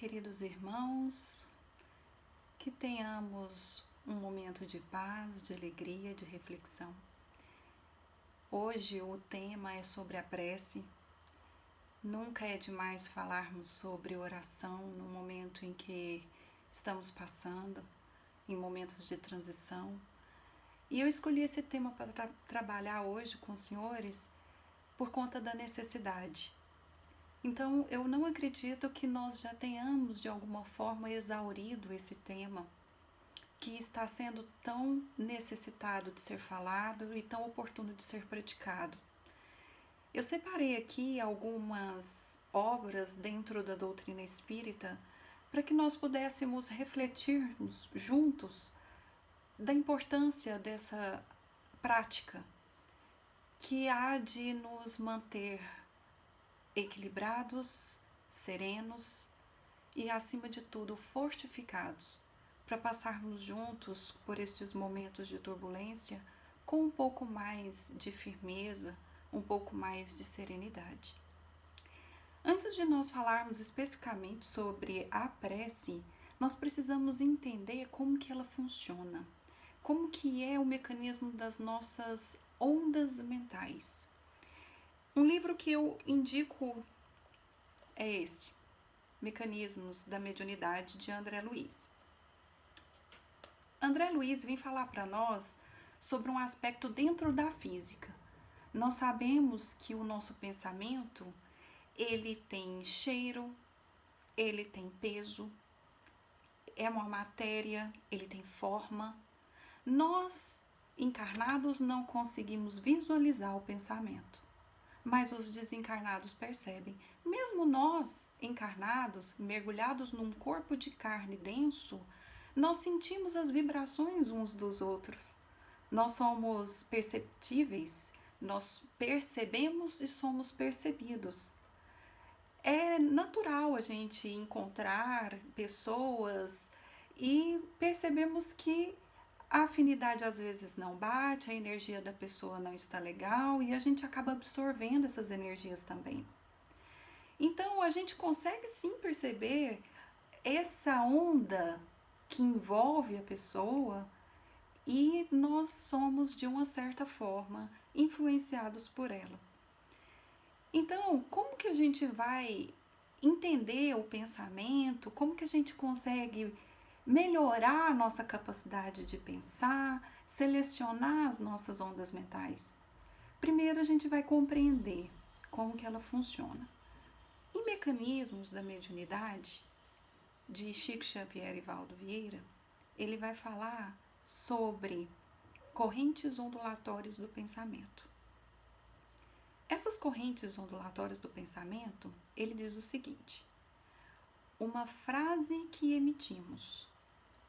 Queridos irmãos, que tenhamos um momento de paz, de alegria, de reflexão. Hoje o tema é sobre a prece. Nunca é demais falarmos sobre oração no momento em que estamos passando, em momentos de transição. E eu escolhi esse tema para trabalhar hoje com os senhores por conta da necessidade. Então, eu não acredito que nós já tenhamos, de alguma forma, exaurido esse tema, que está sendo tão necessitado de ser falado e tão oportuno de ser praticado. Eu separei aqui algumas obras dentro da doutrina espírita para que nós pudéssemos refletirmos juntos da importância dessa prática que há de nos manter equilibrados, serenos e, acima de tudo, fortificados para passarmos juntos por estes momentos de turbulência com um pouco mais de firmeza, um pouco mais de serenidade. Antes de nós falarmos especificamente sobre a prece, nós precisamos entender como que ela funciona, como que é o mecanismo das nossas ondas mentais. Um livro que eu indico é esse, Mecanismos da Mediunidade, de André Luiz. André Luiz vem falar para nós sobre um aspecto dentro da física. Nós sabemos que o nosso pensamento, ele tem cheiro, ele tem peso, é uma matéria, ele tem forma. Nós, encarnados, não conseguimos visualizar o pensamento, mas os desencarnados percebem. Mesmo nós, encarnados, mergulhados num corpo de carne denso, nós sentimos as vibrações uns dos outros. Nós somos perceptíveis, nós percebemos e somos percebidos. É natural a gente encontrar pessoas e percebemos que a afinidade às vezes não bate, a energia da pessoa não está legal e a gente acaba absorvendo essas energias também. Então a gente consegue sim perceber essa onda que envolve a pessoa e nós somos, de uma certa forma, influenciados por ela. Então, como que a gente vai entender o pensamento? Como que a gente consegue melhorar a nossa capacidade de pensar, selecionar as nossas ondas mentais? Primeiro a gente vai compreender como que ela funciona. Em Mecanismos da Mediunidade, de Chico Xavier e Valdo Vieira, ele vai falar sobre correntes ondulatórias do pensamento. Essas correntes ondulatórias do pensamento, ele diz o seguinte: uma frase que emitimos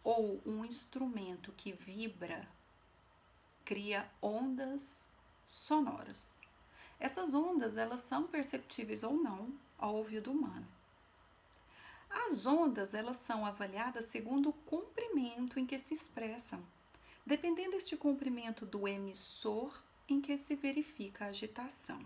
ou um instrumento que vibra cria ondas sonoras. Essas ondas, elas são perceptíveis ou não ao ouvido humano. As ondas, elas são avaliadas segundo o comprimento em que se expressam, dependendo deste comprimento do emissor em que se verifica a agitação.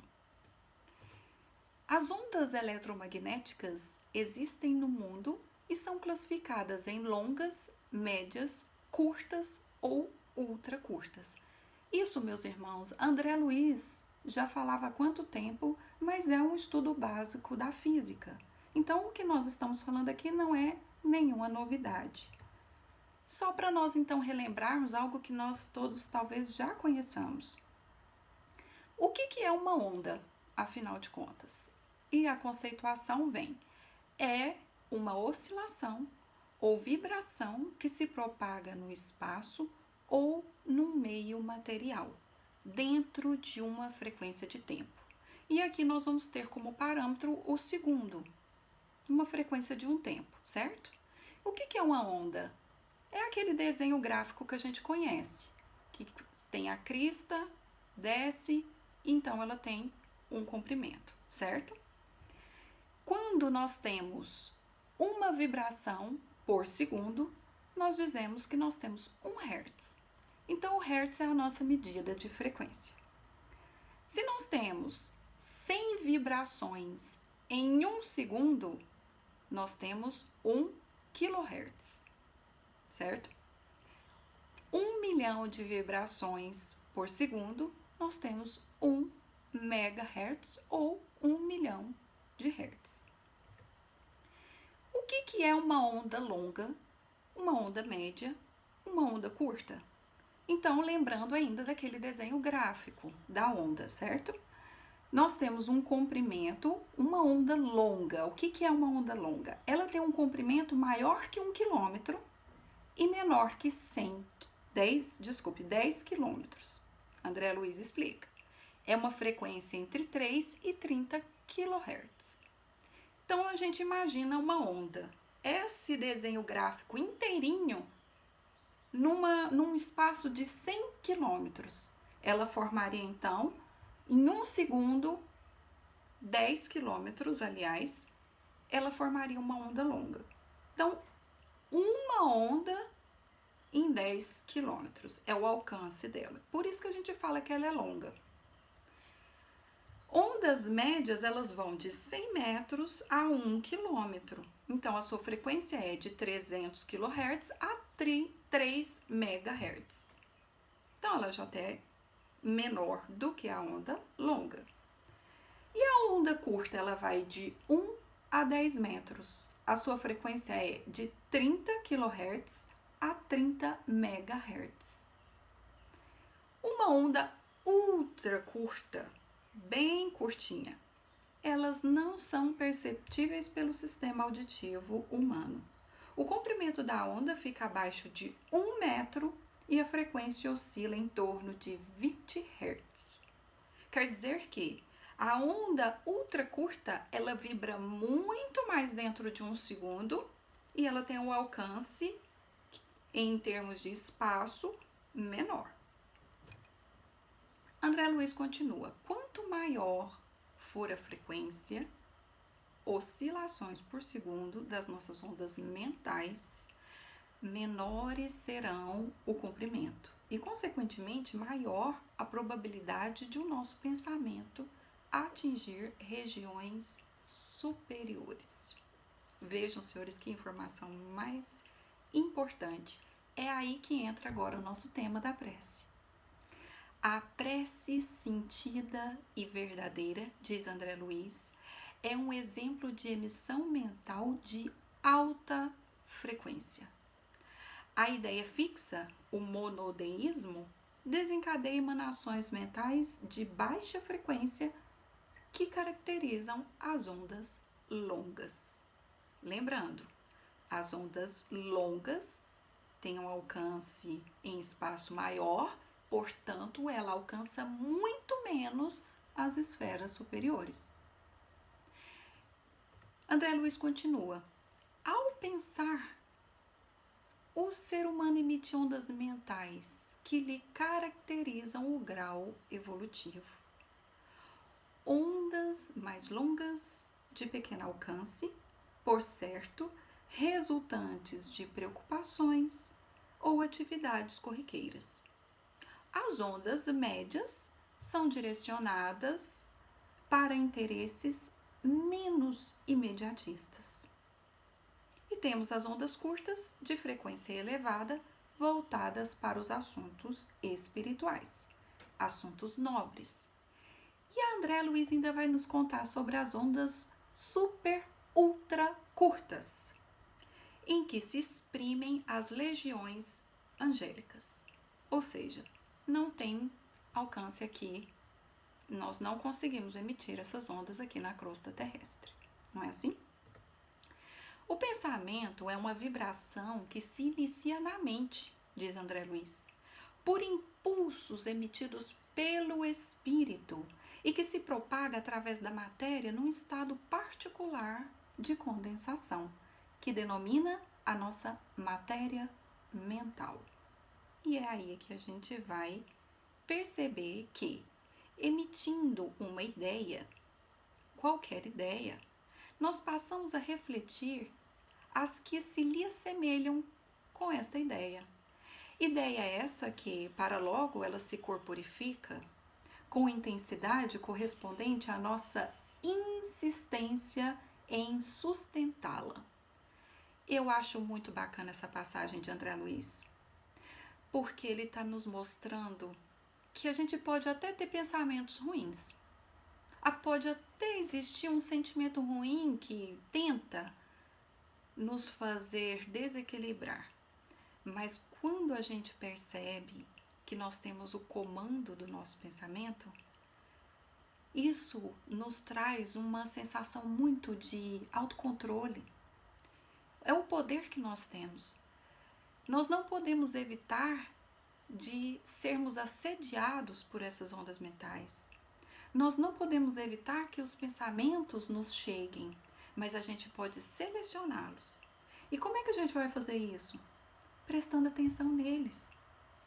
As ondas eletromagnéticas existem no mundo e são classificadas em longas, médias, curtas ou ultracurtas. Isso, meus irmãos, André Luiz já falava há quanto tempo, mas é um estudo básico da física. Então, o que nós estamos falando aqui não é nenhuma novidade. Só para nós, então, relembrarmos algo que nós todos talvez já conheçamos. O que é uma onda, afinal de contas? E a conceituação vem. É uma oscilação ou vibração que se propaga no espaço ou num meio material, dentro de uma frequência de tempo. E aqui nós vamos ter como parâmetro o segundo, uma frequência de um tempo, certo? O que é uma onda? É aquele desenho gráfico que a gente conhece, que tem a crista, desce, então ela tem um comprimento, certo? Quando nós temos uma vibração por segundo, nós dizemos que nós temos 1 Hz. Então, o Hertz é a nossa medida de frequência. Se nós temos 100 vibrações em 1 segundo, nós temos 1 kHz, certo? 1 milhão de vibrações por segundo, nós temos 1 megahertz ou 1 milhão de hertz. O que é uma onda longa, uma onda média, uma onda curta? Então, lembrando ainda daquele desenho gráfico da onda, certo? Nós temos um comprimento, uma onda longa. O que é uma onda longa? Ela tem um comprimento maior que 1 quilômetro e menor que 10 quilômetros. André Luiz explica. É uma frequência entre 3 e 30 kHz. Então, a gente imagina uma onda. Esse desenho gráfico inteirinho num espaço de 100 quilômetros. Ela formaria, então, em 1 segundo, 10 quilômetros, aliás, ela formaria uma onda longa. Então, uma onda em 10 quilômetros é o alcance dela. Por isso que a gente fala que ela é longa. Ondas médias, elas vão de 100 metros a 1 quilômetro. Então, a sua frequência é de 300 kHz a 3 MHz. Então, ela já é menor do que a onda longa. E a onda curta, ela vai de 1 a 10 metros. A sua frequência é de 30 kHz a 30 MHz. Uma onda ultra curta, bem curtinha, elas não são perceptíveis pelo sistema auditivo humano. O comprimento da onda fica abaixo de 1 metro e a frequência oscila em torno de 20 Hz. Quer dizer que a onda ultra curta, ela vibra muito mais dentro de 1 segundo e ela tem um alcance, em termos de espaço, menor. André Luiz continua. Quanto maior for a frequência, oscilações por segundo das nossas ondas mentais, menores serão o comprimento e, consequentemente, maior a probabilidade de o nosso pensamento atingir regiões superiores. Vejam, senhores, que informação mais importante. É aí que entra agora o nosso tema da prece. A prece sentida e verdadeira, diz André Luiz, é um exemplo de emissão mental de alta frequência. A ideia fixa, o monodeísmo, desencadeia emanações mentais de baixa frequência que caracterizam as ondas longas. Lembrando, as ondas longas têm um alcance em espaço maior, portanto, ela alcança muito menos as esferas superiores. André Luiz continua. Ao pensar, o ser humano emite ondas mentais que lhe caracterizam o grau evolutivo. Ondas mais longas, de pequeno alcance, por certo, resultantes de preocupações ou atividades corriqueiras. As ondas médias são direcionadas para interesses menos imediatistas. E temos as ondas curtas, de frequência elevada, voltadas para os assuntos espirituais, assuntos nobres. E André Luiz ainda vai nos contar sobre as ondas super ultra curtas, em que se exprimem as legiões angélicas. Ou seja, não tem alcance aqui, nós não conseguimos emitir essas ondas aqui na crosta terrestre, não é assim? O pensamento é uma vibração que se inicia na mente, diz André Luiz, por impulsos emitidos pelo espírito e que se propaga através da matéria num estado particular de condensação, que denomina a nossa matéria mental. E é aí que a gente vai perceber que, emitindo uma ideia, qualquer ideia, nós passamos a refletir as que se lhe assemelham com esta ideia. Ideia essa que, para logo, ela se corporifica com intensidade correspondente à nossa insistência em sustentá-la. Eu acho muito bacana essa passagem de André Luiz, porque ele está nos mostrando que a gente pode até ter pensamentos ruins. Pode até existir um sentimento ruim que tenta nos fazer desequilibrar. Mas quando a gente percebe que nós temos o comando do nosso pensamento, isso nos traz uma sensação muito de autocontrole. É o poder que nós temos. Nós não podemos evitar de sermos assediados por essas ondas mentais. Nós não podemos evitar que os pensamentos nos cheguem, mas a gente pode selecioná-los. E como é que a gente vai fazer isso? Prestando atenção neles.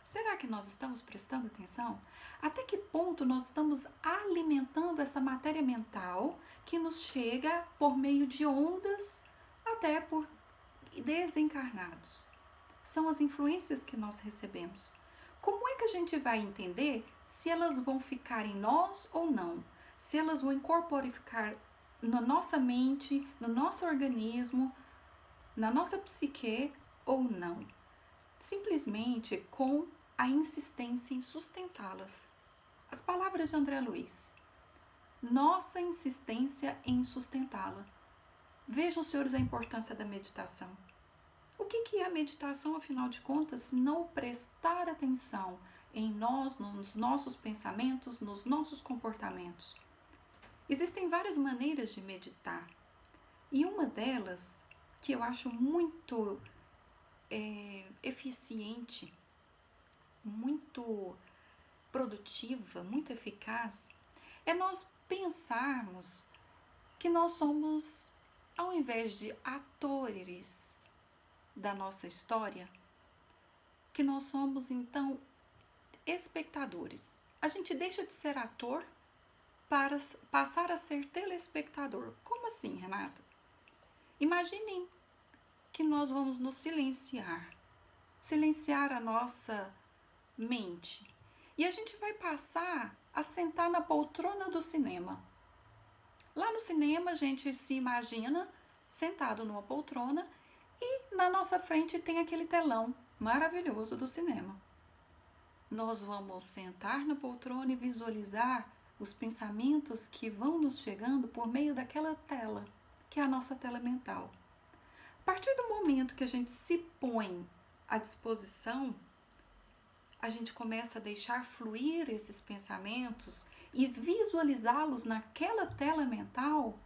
Será que nós estamos prestando atenção? Até que ponto nós estamos alimentando essa matéria mental que nos chega por meio de ondas, até por desencarnados? São as influências que nós recebemos. Como é que a gente vai entender se elas vão ficar em nós ou não? Se elas vão incorporar na nossa mente, no nosso organismo, na nossa psique ou não? Simplesmente com a insistência em sustentá-las. As palavras de André Luiz. Nossa insistência em sustentá-la. Vejam, senhores, a importância da meditação. O que é a meditação, afinal de contas, se não prestar atenção em nós, nos nossos pensamentos, nos nossos comportamentos? Existem várias maneiras de meditar. E uma delas, que eu acho muito eficiente, muito produtiva, muito eficaz, é nós pensarmos que nós somos, ao invés de atores da nossa história, que nós somos então espectadores. A gente deixa de ser ator para passar a ser telespectador. Como assim, Renata? Imaginem que nós vamos nos silenciar a nossa mente, e a gente vai passar a sentar na poltrona do cinema. Lá no cinema a gente se imagina sentado numa poltrona e na nossa frente tem aquele telão maravilhoso do cinema. Nós vamos sentar na poltrona e visualizar os pensamentos que vão nos chegando por meio daquela tela, que é a nossa tela mental. A partir do momento que a gente se põe à disposição, a gente começa a deixar fluir esses pensamentos e visualizá-los naquela tela mental.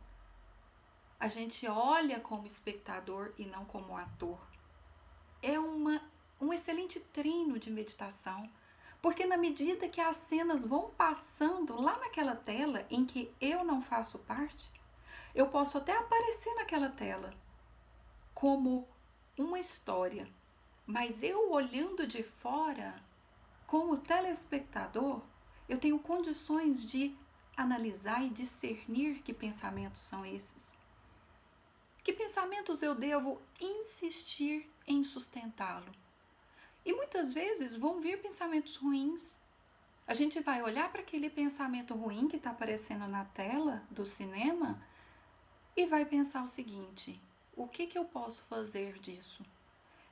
A gente olha como espectador e não como ator. É um excelente treino de meditação, porque na medida que as cenas vão passando lá naquela tela em que eu não faço parte, eu posso até aparecer naquela tela como uma história, mas eu olhando de fora, como telespectador, eu tenho condições de analisar e discernir que pensamentos são esses. Que pensamentos eu devo insistir em sustentá-lo? E muitas vezes vão vir pensamentos ruins. A gente vai olhar para aquele pensamento ruim que está aparecendo na tela do cinema e vai pensar o seguinte: o que eu posso fazer disso?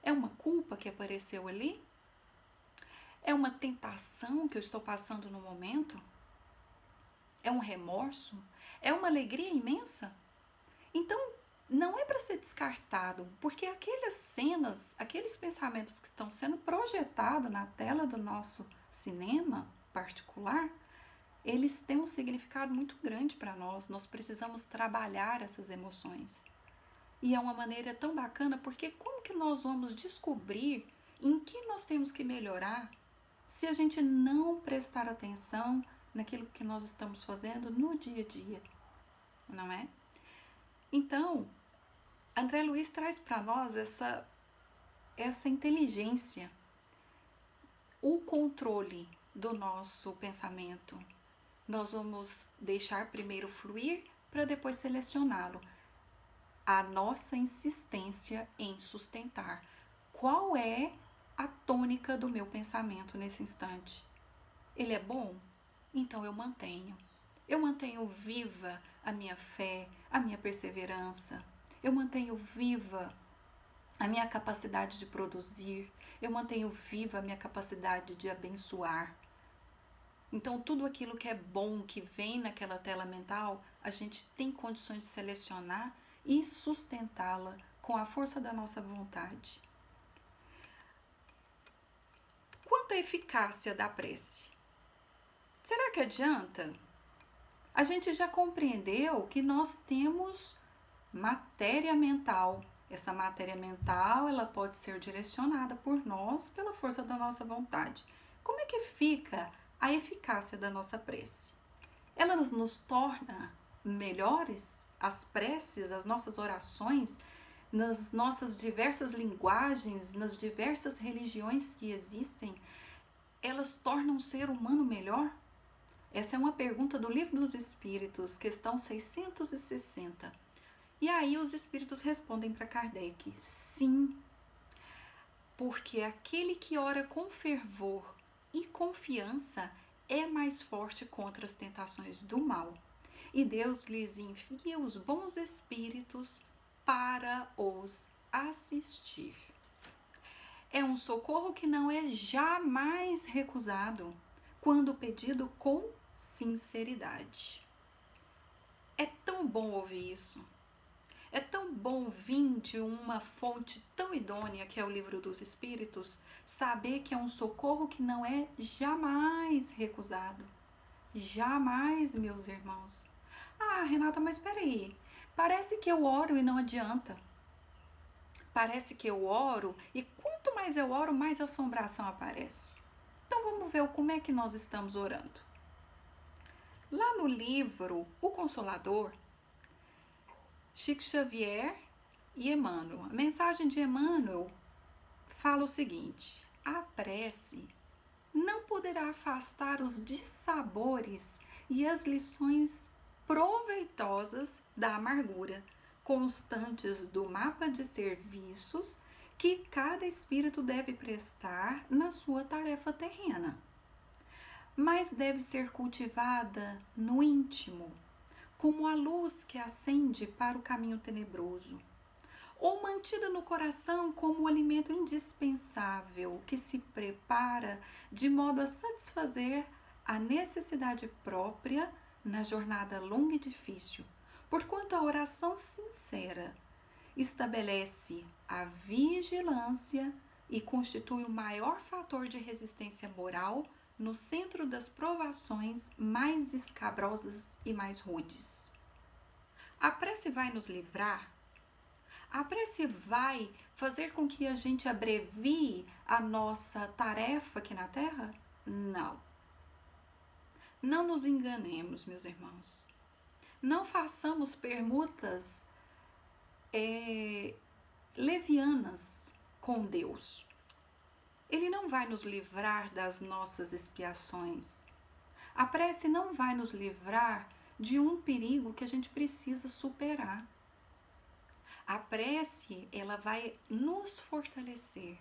É uma culpa que apareceu ali? É uma tentação que eu estou passando no momento? É um remorso? É uma alegria imensa? Então, não é para ser descartado, porque aquelas cenas, aqueles pensamentos que estão sendo projetados na tela do nosso cinema particular, eles têm um significado muito grande para nós. Nós precisamos trabalhar essas emoções. E é uma maneira tão bacana, porque como que nós vamos descobrir em que nós temos que melhorar se a gente não prestar atenção naquilo que nós estamos fazendo no dia a dia, não é? Então, André Luiz traz para nós essa inteligência, o controle do nosso pensamento. Nós vamos deixar primeiro fluir para depois selecioná-lo. A nossa insistência em sustentar. Qual é a tônica do meu pensamento nesse instante? Ele é bom? Então eu mantenho. Eu mantenho viva a minha fé, a minha perseverança. Eu mantenho viva a minha capacidade de produzir. Eu mantenho viva a minha capacidade de abençoar. Então, tudo aquilo que é bom, que vem naquela tela mental, a gente tem condições de selecionar e sustentá-la com a força da nossa vontade. Quanto à eficácia da prece, será que adianta? A gente já compreendeu que nós temos matéria mental. Essa matéria mental, ela pode ser direcionada por nós pela força da nossa vontade. Como é que fica a eficácia da nossa prece? Ela nos torna melhores? As preces, as nossas orações, nas nossas diversas linguagens, nas diversas religiões que existem, elas tornam o ser humano melhor? Essa é uma pergunta do Livro dos Espíritos, questão 660. E aí os espíritos respondem para Kardec: sim, porque aquele que ora com fervor e confiança é mais forte contra as tentações do mal. E Deus lhes envia os bons espíritos para os assistir. É um socorro que não é jamais recusado quando pedido com sinceridade. É tão bom ouvir isso. É tão bom vir de uma fonte tão idônea que é o Livro dos Espíritos, saber que é um socorro que não é jamais recusado. Jamais, meus irmãos. Ah, Renata, mas peraí, parece que eu oro e não adianta. Parece que eu oro e quanto mais eu oro, mais assombração aparece. Então vamos ver como é que nós estamos orando. Lá no livro O Consolador, Chico Xavier e Emmanuel. A mensagem de Emmanuel fala o seguinte: a prece não poderá afastar os dissabores e as lições proveitosas da amargura, constantes do mapa de serviços que cada espírito deve prestar na sua tarefa terrena. Mas deve ser cultivada no íntimo, como a luz que acende para o caminho tenebroso, ou mantida no coração como o alimento indispensável que se prepara de modo a satisfazer a necessidade própria na jornada longa e difícil, porquanto a oração sincera estabelece a vigilância e constitui o maior fator de resistência moral no centro das provações mais escabrosas e mais rudes. A prece vai nos livrar? A prece vai fazer com que a gente abrevie a nossa tarefa aqui na Terra? Não. Não nos enganemos, meus irmãos. Não façamos permutas levianas com Deus. Ele não vai nos livrar das nossas expiações. A prece não vai nos livrar de um perigo que a gente precisa superar. A prece, ela vai nos fortalecer.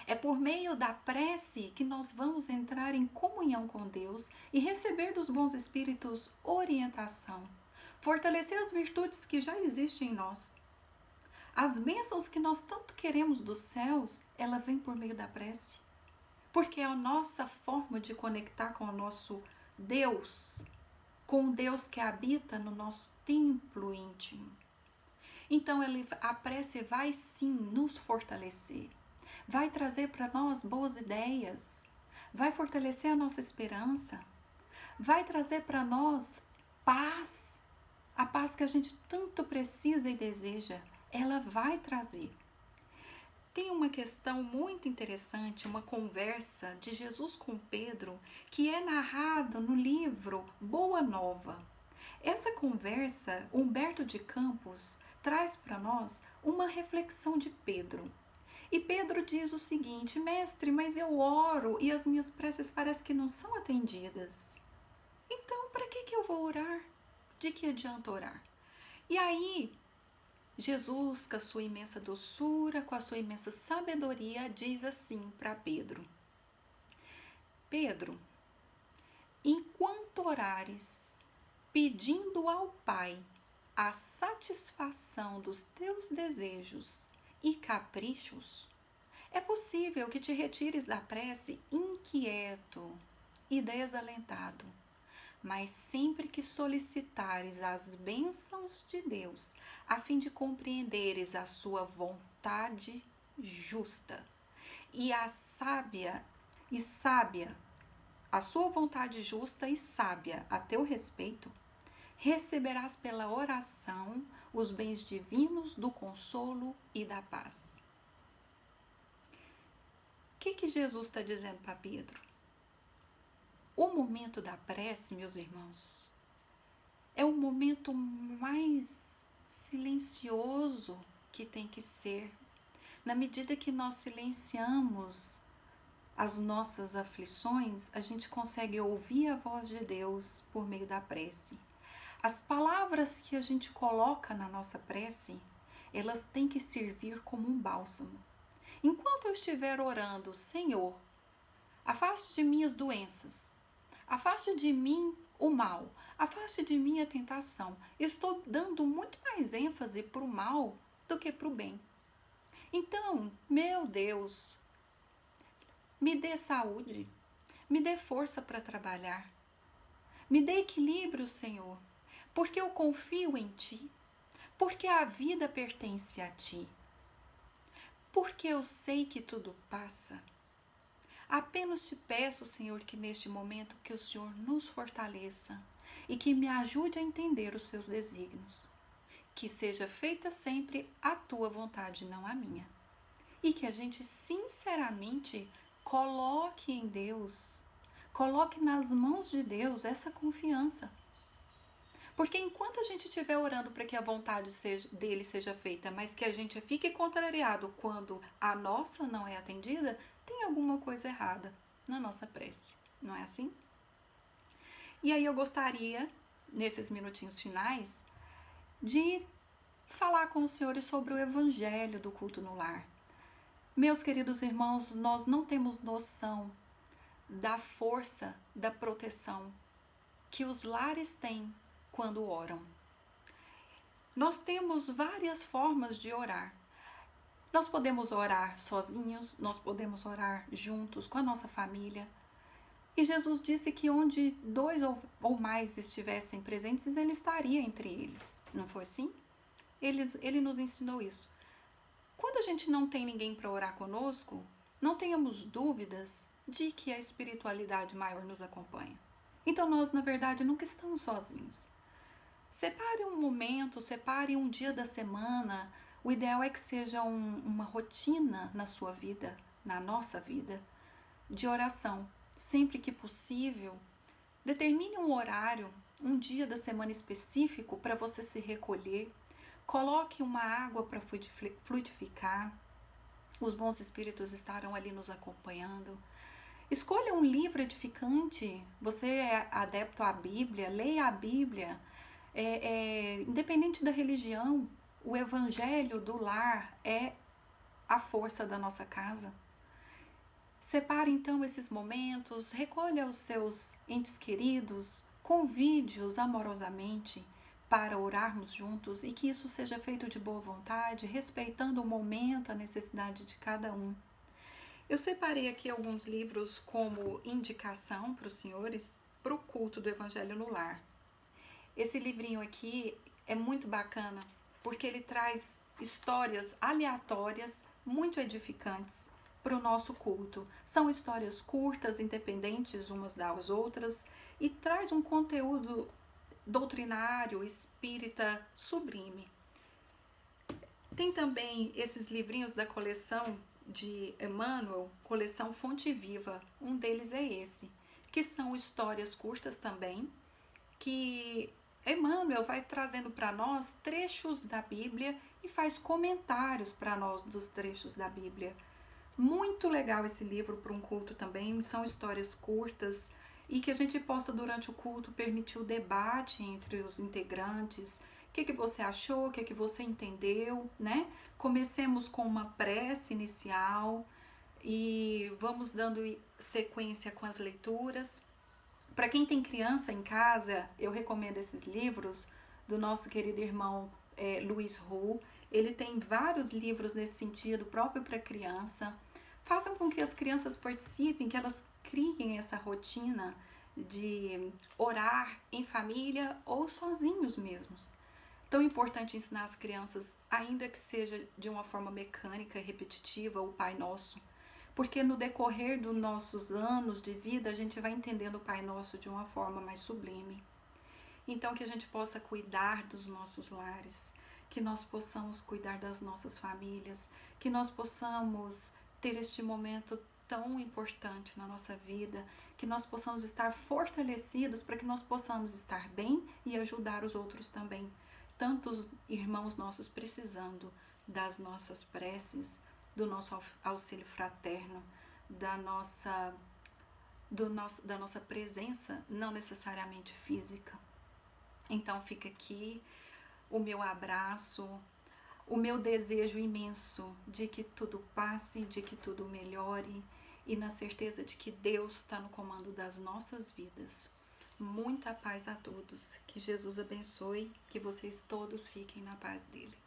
É por meio da prece que nós vamos entrar em comunhão com Deus e receber dos bons espíritos orientação, fortalecer as virtudes que já existem em nós. As bênçãos que nós tanto queremos dos céus, ela vem por meio da prece. Porque é a nossa forma de conectar com o nosso Deus, com o Deus que habita no nosso templo íntimo. Então a prece vai sim nos fortalecer, vai trazer para nós boas ideias, vai fortalecer a nossa esperança, vai trazer para nós paz, a paz que a gente tanto precisa e deseja. Ela vai trazer. Tem uma questão muito interessante, uma conversa de Jesus com Pedro, que é narrada no livro Boa Nova. Essa conversa, Humberto de Campos traz para nós uma reflexão de Pedro. E Pedro diz o seguinte: mestre, mas eu oro e as minhas preces parecem que não são atendidas. Então, para que eu vou orar? De que adianta orar? E aí, Jesus, com a sua imensa doçura, com a sua imensa sabedoria, diz assim para Pedro: Pedro, enquanto orares, pedindo ao Pai a satisfação dos teus desejos e caprichos, é possível que te retires da prece inquieto e desalentado. Mas sempre que solicitares as bênçãos de Deus, a fim de compreenderes a sua vontade justa e a sábia, a sua vontade justa e sábia a teu respeito, receberás pela oração os bens divinos do consolo e da paz. O que Jesus está dizendo para Pedro? O momento da prece, meus irmãos, é o momento mais silencioso que tem que ser. Na medida que nós silenciamos as nossas aflições, a gente consegue ouvir a voz de Deus por meio da prece. As palavras que a gente coloca na nossa prece, elas têm que servir como um bálsamo. Enquanto eu estiver orando, Senhor, afaste de mim as doenças, afaste de mim o mal, afaste de mim a tentação. Estou dando muito mais ênfase para o mal do que para o bem. Então, meu Deus, me dê saúde, me dê força para trabalhar, me dê equilíbrio, Senhor, porque eu confio em Ti, porque a vida pertence a Ti, porque eu sei que tudo passa. Apenas te peço, Senhor, que neste momento que o Senhor nos fortaleça e que me ajude a entender os seus desígnios. Que seja feita sempre a tua vontade, não a minha. E que a gente sinceramente coloque em Deus, coloque nas mãos de Deus essa confiança. Porque enquanto a gente estiver orando para que a vontade dele seja feita, mas que a gente fique contrariado quando a nossa não é atendida, tem alguma coisa errada na nossa prece, não é assim? E aí eu gostaria, nesses minutinhos finais, de falar com os senhores sobre o evangelho do culto no lar. Meus queridos irmãos, nós não temos noção da força da proteção que os lares têm quando oram. Nós temos várias formas de orar. Nós podemos orar sozinhos, nós podemos orar juntos com a nossa família. E Jesus disse que onde dois ou mais estivessem presentes, ele estaria entre eles. Não foi assim? Ele nos ensinou isso. Quando a gente não tem ninguém para orar conosco, não tenhamos dúvidas de que a espiritualidade maior nos acompanha. Então nós, na verdade, nunca estamos sozinhos. Separe um momento, separe um dia da semana. O ideal é que seja uma rotina na sua vida, na nossa vida, de oração. Sempre que possível, determine um horário, um dia da semana específico para você se recolher. Coloque uma água para fluidificar. Os bons espíritos estarão ali nos acompanhando. Escolha um livro edificante. Você é adepto à Bíblia, leia a Bíblia. Independente da religião, o evangelho do lar é a força da nossa casa. Separe então esses momentos, recolha os seus entes queridos, convide-os amorosamente para orarmos juntos e que isso seja feito de boa vontade, respeitando o momento, a necessidade de cada um. Eu separei aqui alguns livros como indicação para os senhores para o culto do Evangelho no Lar. Esse livrinho aqui é muito bacana porque ele traz histórias aleatórias muito edificantes para o nosso culto. São histórias curtas, independentes umas das outras e traz um conteúdo doutrinário, espírita, sublime. Tem também esses livrinhos da coleção de Emmanuel, coleção Fonte Viva. Um deles é esse, que são histórias curtas também, que Emmanuel vai trazendo para nós trechos da Bíblia e faz comentários para nós dos trechos da Bíblia. Muito legal esse livro para um culto também, são histórias curtas e que a gente possa durante o culto permitir o debate entre os integrantes. O que você achou, o que você entendeu, né? Comecemos com uma prece inicial e vamos dando sequência com as leituras. Para quem tem criança em casa, eu recomendo esses livros do nosso querido irmão Luiz Hu. Ele tem vários livros nesse sentido, próprio para criança. Façam com que as crianças participem, que elas criem essa rotina de orar em família ou sozinhos mesmos. Tão importante ensinar as crianças, ainda que seja de uma forma mecânica e repetitiva, o Pai Nosso, porque no decorrer dos nossos anos de vida a gente vai entendendo o Pai Nosso de uma forma mais sublime. Então que a gente possa cuidar dos nossos lares, que nós possamos cuidar das nossas famílias, que nós possamos ter este momento tão importante na nossa vida, que nós possamos estar fortalecidos para que nós possamos estar bem e ajudar os outros também. Tantos irmãos nossos precisando das nossas preces, do nosso auxílio fraterno, da nossa presença, não necessariamente física. Então fica aqui o meu abraço, o meu desejo imenso de que tudo passe, de que tudo melhore e na certeza de que Deus está no comando das nossas vidas. Muita paz a todos, que Jesus abençoe, que vocês todos fiquem na paz dele.